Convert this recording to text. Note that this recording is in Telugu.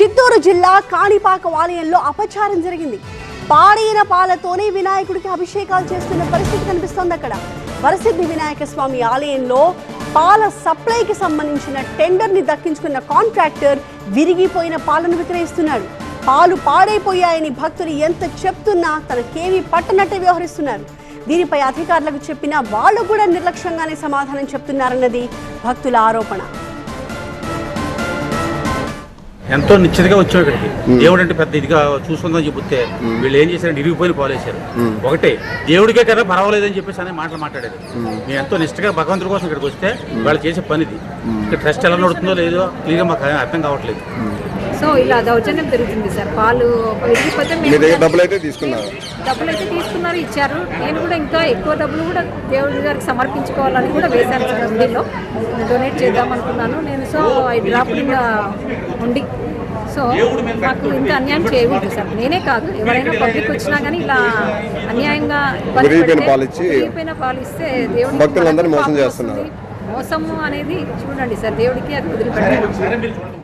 చిత్తూరు జిల్లా కాణిపాక ఆలయంలో అపచారం జరిగింది. పాడైన పాలతోనే వినాయకుడికి అభిషేకాలు చేస్తున్న పరిస్థితి కనిపిస్తోంది. అక్కడ వరసిద్ధి వినాయక స్వామి ఆలయంలో పాల సప్లైకి సంబంధించిన టెండర్ ని దక్కించుకున్న కాంట్రాక్టర్ విరిగిపోయిన పాలను విక్రయిస్తున్నాడు. పాలు పాడైపోయాయని భక్తులు ఎంత చెప్తున్నా తనకేమీ పట్టనట్టే వ్యవహరిస్తున్నారు. దీనిపై అధికారులకు చెప్పినా వాళ్ళు కూడా నిర్లక్ష్యంగానే సమాధానం చెప్తున్నారన్నది భక్తుల ఆరోపణ. ఎంతో నిశ్చితగా వచ్చాడు ఇక్కడికి. దేవుడు అంటే పెద్ద ఇదిగా చూసుకుందని చెబితే వీళ్ళు ఏం చేశారంటే ఇరిగిపోయిన పాలేశారు. ఒకటే దేవుడికే కదా పర్వాలేదని చెప్పేసి అనే మాటలు మాట్లాడారు. మేము ఎంతో నిష్ఠగా భగవంతుడి కోసం ఇక్కడికి వస్తే వాళ్ళు చేసే పనిది. ఇక్కడ ట్రస్ట్ ఎలా నడుతుందో లేదో క్లియర్గా మాకు అర్థం కావట్లేదు. సో ఇలా దౌర్జన్యం జరుగుతుంది సార్. పాలు డబ్బులు అయితే తీసుకున్నారు, ఇచ్చారు. నేను కూడా ఇంకా ఎక్కువ డబ్బులు కూడా దేవుడి గారికి సమర్పించుకోవాలని కూడా వేశాను సార్. ఉండిలో డొనేట్ చేద్దాం అనుకున్నాను నేను. సో ఐ డ్రాప్ ఉండి. సో మాకు ఇంత అన్యాయం చేయకూడదు సార్. నేనే కాదు, ఎవరైనా పబ్లిక్ వచ్చినా కానీ ఇలా అన్యాయంగా పాలు ఇస్తే దేవుడి భక్తులందరినీ మోసం చేస్తున్నారు. మోసము అనేది చూడండి సార్, దేవుడికి అది వదిలిపెట్టారు.